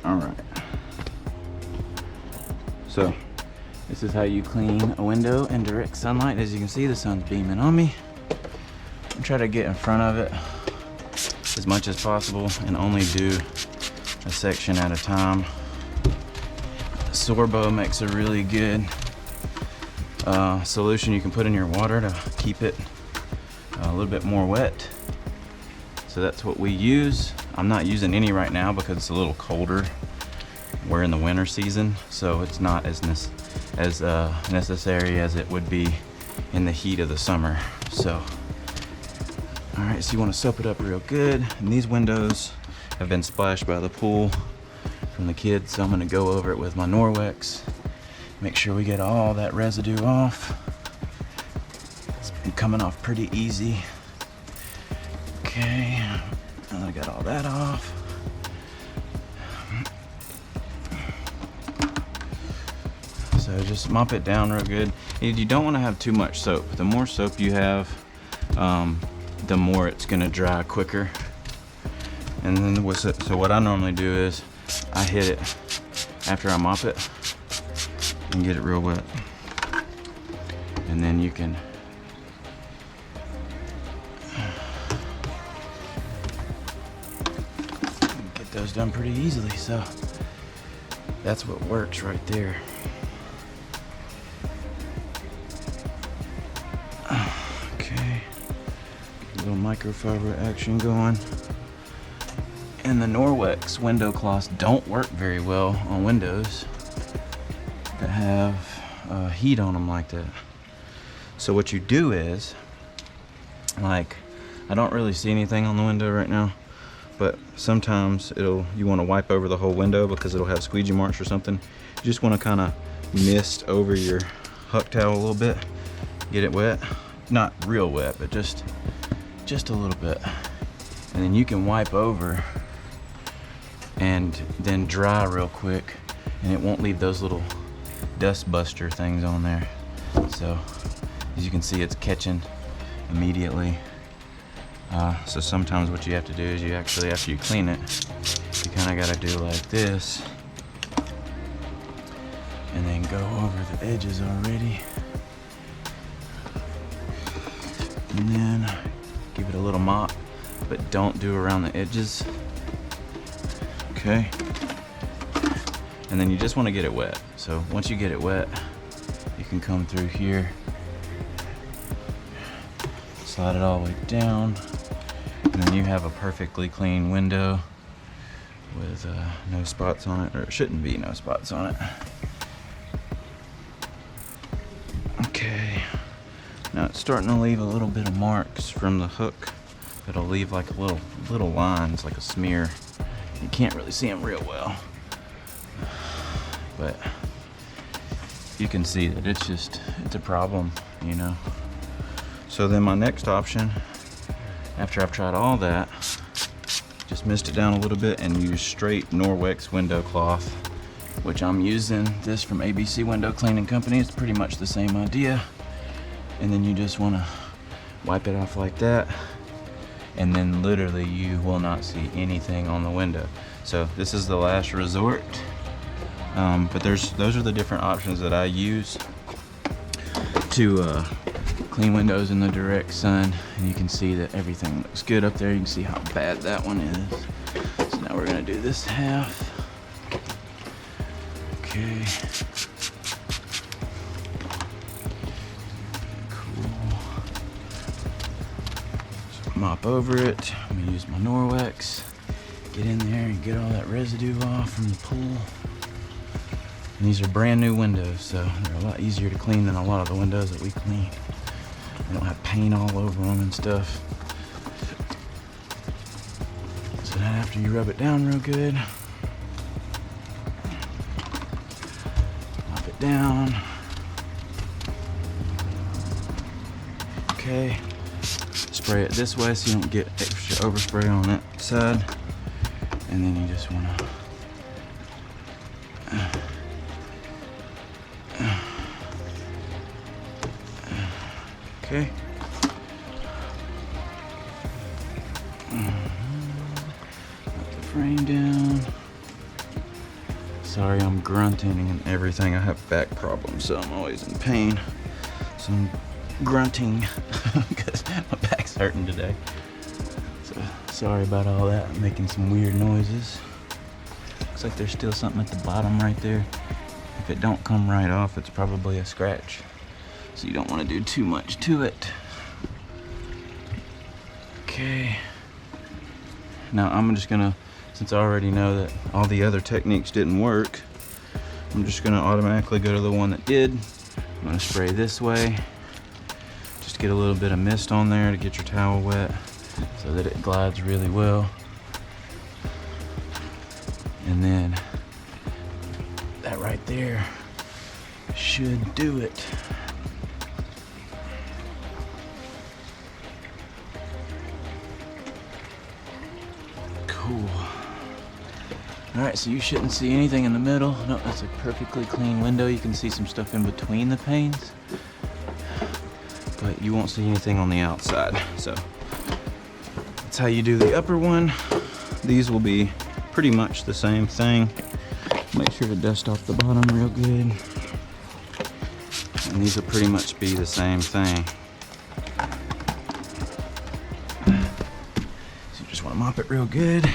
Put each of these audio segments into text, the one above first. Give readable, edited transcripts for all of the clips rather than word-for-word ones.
All right. So this is how you clean a window in direct sunlight. As you can see, the sun's beaming on me. I try to get in front of it as much as possible and only do a section at a time. Sorbo makes a really good solution you can put in your water to keep it a little bit more wet. So that's what we use. I'm not using any right now because it's a little colder. We're in the winter season, so it's not as necessary as it would be in the heat of the summer. So, all right, so you want to soap it up real good. And these windows have been splashed by the pool from the kids, so I'm going to go over it with my Norwex. Make sure we get all that residue off. It's been coming off pretty easy. Okay, and I got all that off. So just mop it down real good. And you don't want to have too much soap. The more soap you have, the more it's going to dry quicker. And then so what I normally do is I hit it after I mop it and get it real wet. And then you can get those done pretty easily. So that's what works right there. Okay, a little microfiber action going. And the Norwex window cloths don't work very well on windows that have heat on them like that. So what you do is, like, I don't really see anything on the window right now, but sometimes you want to wipe over the whole window because it'll have squeegee marks or something. You just want to kind of mist over your huck towel a little bit, get it wet, not real wet, but just a little bit, and then you can wipe over and then dry real quick, and it won't leave those little dust buster things on there. So as you can see, it's catching immediately. So sometimes what you have to do is you actually, after you clean it, you kind of got to do like this and then go over the edges already, and then give it a little mop, but don't do around the edges. Okay, and then you just want to get it wet. So once you get it wet, you can come through here, slide it all the way down, and then you have a perfectly clean window with no spots on it, or it shouldn't be no spots on it. Okay, now it's starting to leave a little bit of marks from the hook. It'll leave like little lines, like a smear. You can't really see them real well, but you can see that it's a problem, you know. So then my next option, after I've tried all that, just mist it down a little bit and use straight Norwex window cloth, which I'm using this from ABC Window Cleaning Company. It's pretty much the same idea. And then you just want to wipe it off like that, and then literally you will not see anything on the window. So this is the last resort, but those are the different options that I use to clean windows in the direct sun. And you can see that everything looks good up there. You can see how bad that one is. So now we're gonna do this half. Okay. Mop over it. I'm gonna use my Norwex, get in there and get all that residue off from the pool. And these are brand new windows, so they're a lot easier to clean than a lot of the windows that we clean. They don't have paint all over them and stuff. So then after you rub it down real good, mop it down. Okay. Spray it this way so you don't get extra overspray on that side, and then you just want to okay. Put the frame down. Sorry, I'm grunting and everything. I have back problems, so I'm always in pain. So I'm grunting because my back's hurting today. So sorry about all that. I'm making some weird noises. Looks like there's still something at the bottom right there. If it don't come right off, it's probably a scratch. So you don't want to do too much to it. Okay. Now I'm just gonna, since I already know that all the other techniques didn't work, I'm just gonna automatically go to the one that did. I'm gonna spray this way. Just get a little bit of mist on there to get your towel wet so that it glides really well. And then that right there should do it. Cool. All right, so you shouldn't see anything in the middle. No, that's a perfectly clean window. You can see some stuff in between the panes, but you won't see anything on the outside. So that's how you do the upper one. These will be pretty much the same thing. Make sure to dust off the bottom real good. And these will pretty much be the same thing. So you just want to mop it real good.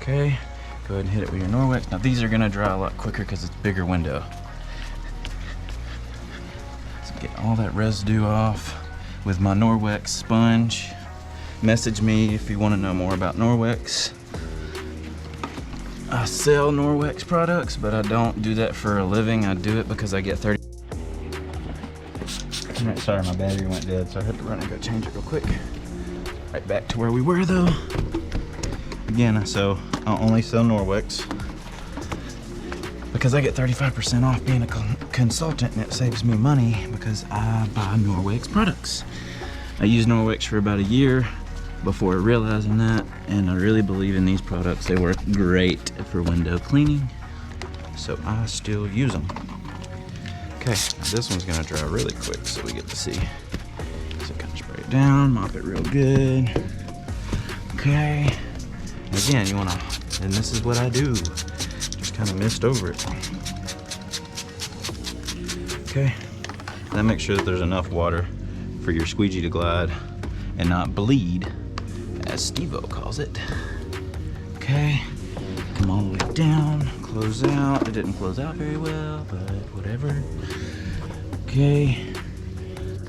Okay, go ahead and hit it with your Norwex. Now these are gonna dry a lot quicker because it's a bigger window. So get all that residue off with my Norwex sponge. Message me if you want to know more about Norwex. I sell Norwex products, but I don't do that for a living. I do it because I get 30. Sorry, my battery went dead, so I had to run and go change it real quick. Right back to where we were though. Again, so I only sell Norwex because I get 35% off being a consultant, and it saves me money because I buy Norwex products. I used Norwex for about a year before realizing that, and I really believe in these products. They work great for window cleaning, so I still use them. Okay, this one's gonna dry really quick so we get to see. So kind of spray it down, mop it real good. Okay. Again, you wanna, and this is what I do, just kind of mist over it. Okay, and then make sure that there's enough water for your squeegee to glide and not bleed, as Steve-O calls it. Okay, come all the way down, close out. It didn't close out very well, but whatever. Okay,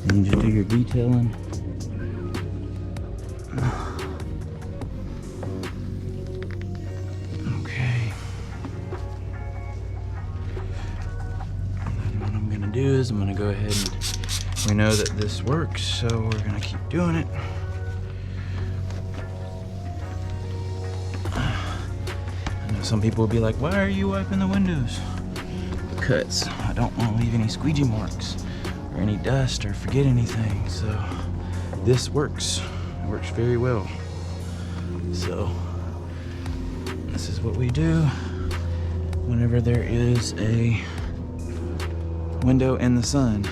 and just do your detailing. Is I'm gonna go ahead and we know that this works, so we're gonna keep doing it. I know some people will be like, why are you wiping the windows? Because I don't want to leave any squeegee marks or any dust or forget anything. So this works. It works very well. So this is what we do whenever there is a window in the sun.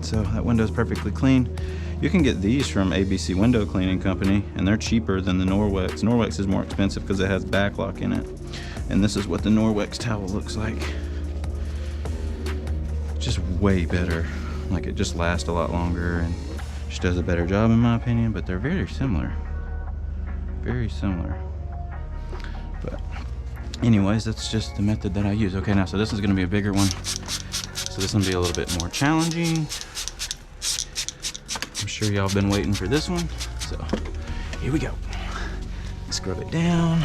So that window is perfectly clean. You can get these from ABC Window Cleaning Company, and they're cheaper than the Norwex. Norwex is more expensive because it has backlock in it. And this is what the Norwex towel looks like. Just way better. Like, it just lasts a lot longer and just does a better job in my opinion, but they're very similar. Very similar. But anyways, that's just the method that I use. Okay, now so this is gonna be a bigger one. So this one will be a little bit more challenging. I'm sure y'all been waiting for this one. So here we go. Scrub it down.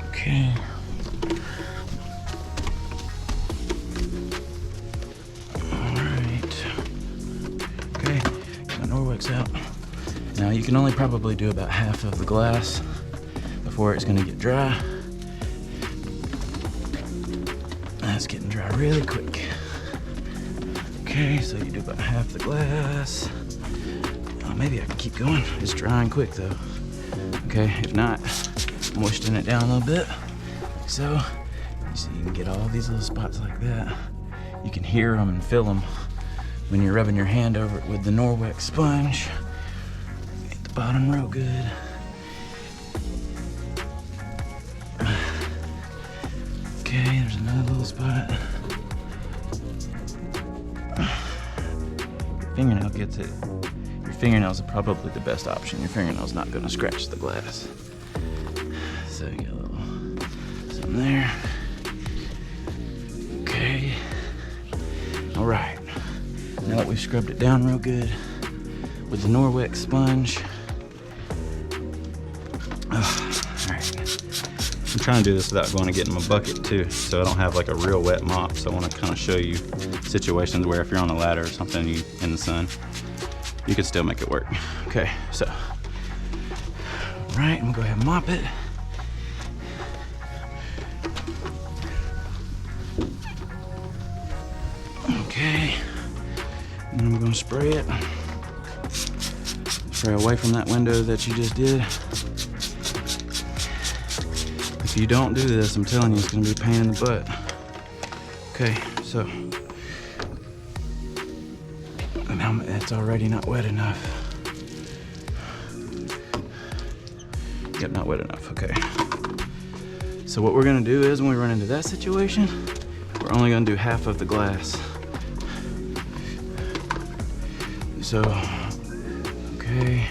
Okay. All right. Okay, got Norwex out. Now you can only probably do about half of the glass before it's gonna get dry. It's getting dry really quick. Okay, so you do about half the glass. Oh, maybe I can keep going. It's drying quick though. Okay, if not, moisten it down a little bit, like so. You see, you can get all these little spots like that. You can hear them and feel them when you're rubbing your hand over it with the Norwex sponge. Get the bottom real good. Okay, there's another little spot. Fingernail gets it. Your fingernails are probably the best option. Your fingernail's not gonna scratch the glass. So you get a little something there. Okay. All right. Now that we've scrubbed it down real good with the Norwex sponge. All right. I'm trying to do this without going to get in my bucket too, so I don't have like a real wet mop. So I want to kind of show you situations where if you're on a ladder or something in the sun, you can still make it work. Okay, so, all right, I'm gonna go ahead and mop it. Okay, and I'm gonna spray it. Spray away from that window that you just did. If you don't do this, I'm telling you, it's gonna be a pain in the butt. Okay, so, now it's already not wet enough. Yep, not wet enough, okay. So what we're gonna do is when we run into that situation, we're only gonna do half of the glass. So, okay.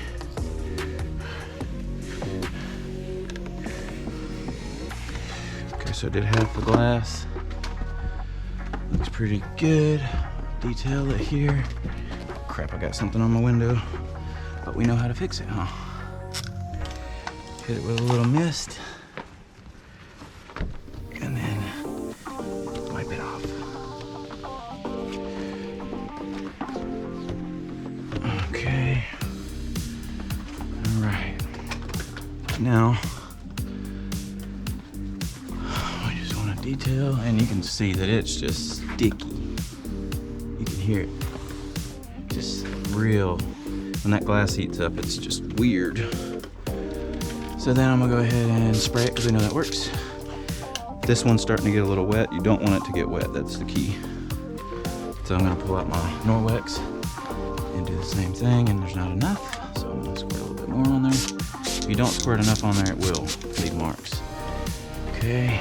Okay, so I did half the glass. Looks pretty good. Detail it here. Crap, I got something on my window, but we know how to fix it, huh? Hit it with a little mist, and then wipe it off. Okay. All right. Now, I just want to detail, and you can see that it's just sticky. You can hear it. Just real. When that glass heats up, it's just weird. So then I'm gonna go ahead and spray it because we know that works. This one's starting to get a little wet. You don't want it to get wet, that's the key. So I'm gonna pull out my Norwex and do the same thing, and there's not enough. So I'm gonna squirt a little bit more on there. If you don't squirt enough on there, it will leave marks. Okay.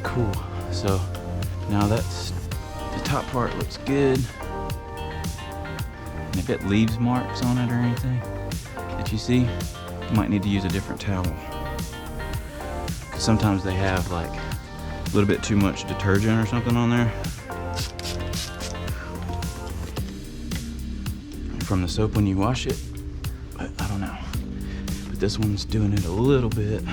Cool. So now that's the top part looks good. And if it leaves marks on it or anything that you see, you might need to use a different towel. Because sometimes they have like a little bit too much detergent or something on there from the soap when you wash it. But I don't know. But this one's doing it a little bit.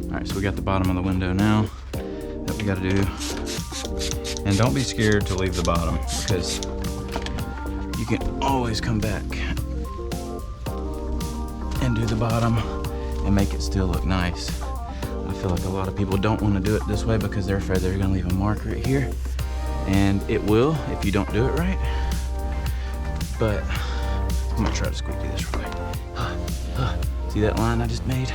Alright, so we got the bottom of the window now that we gotta do. And don't be scared to leave the bottom because you can always come back and do the bottom and make it still look nice. I feel like a lot of people don't want to do it this way because they're afraid they're gonna leave a mark right here. And it will if you don't do it right. But I'm gonna try to squeegee this real quick. See that line I just made?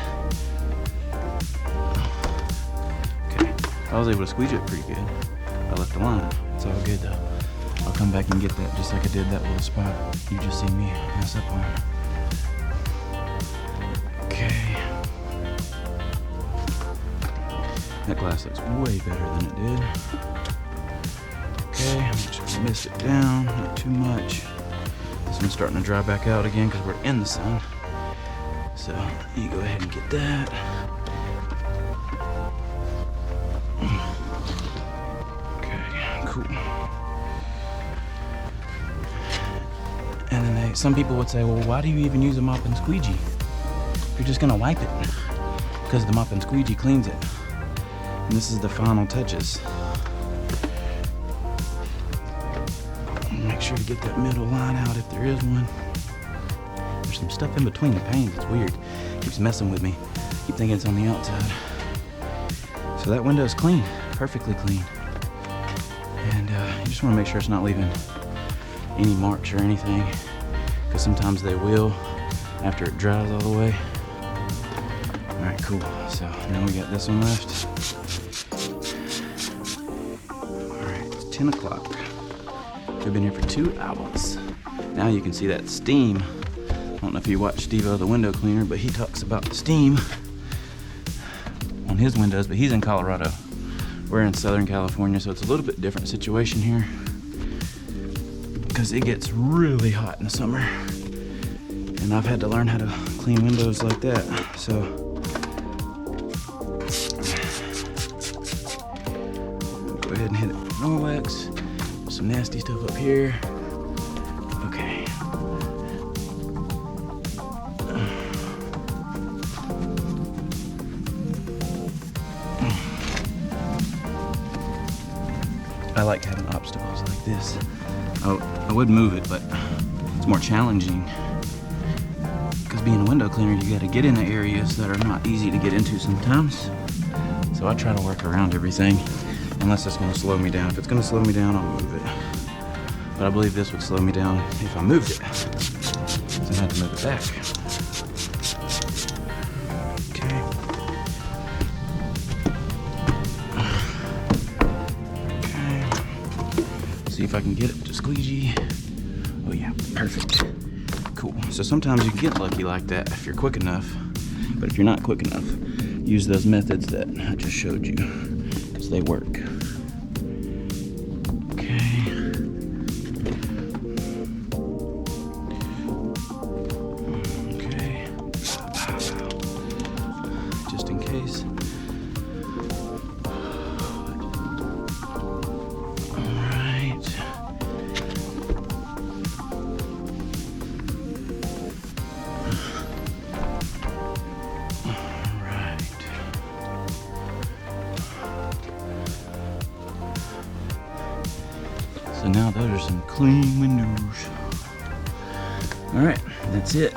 I was able to squeeze it pretty good. I left the line. It's all good though. I'll come back and get that just like I did that little spot you just seen me mess up on. Okay. That glass looks way better than it did. Okay, I'm just gonna mist it down, not too much. This one's starting to dry back out again because we're in the sun. So you go ahead and get that. Cool. And then some people would say, well, why do you even use a mop and squeegee? You're just gonna wipe it. Because the mop and squeegee cleans it. And this is the final touches. Make sure to get that middle line out if there is one. There's some stuff in between the panes, it's weird. It keeps messing with me. Keep thinking it's on the outside. So that window is clean, perfectly clean. And you just want to make sure it's not leaving any marks or anything, because sometimes they will. after it dries all the way. All right, cool. So now we got this one left. All right, it's 10 o'clock. We've been here for 2 hours. Now you can see that steam. I don't know if you watch Steve-O the window cleaner, but he talks about the steam on his windows, but he's in Colorado. We're in Southern California, so it's a little bit different situation here because it gets really hot in the summer. And I've had to learn how to clean windows like that. So go ahead and hit it with Norwex. Some nasty stuff up here. Okay. I like having obstacles like this. I would move it, but it's more challenging because being a window cleaner, you got to get into areas that are not easy to get into sometimes. So I try to work around everything, unless it's going to slow me down. If it's going to slow me down, I'll move it. But I believe this would slow me down if I moved it. So I have to move it back. Okay. See if I can get it to squeegee. Oh yeah, perfect. Cool. So sometimes you can get lucky like that if you're quick enough. But if you're not quick enough, use those methods that I just showed you, because they work. Okay. Okay. Just in case. So now those are some clean windows. All right, that's it.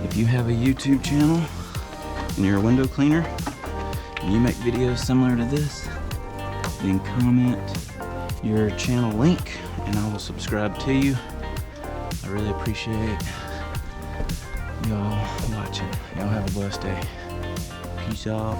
If you have a YouTube channel and you're a window cleaner and you make videos similar to this, then comment your channel link and I will subscribe to you. I really appreciate y'all watching. Y'all have a blessed day. Peace out.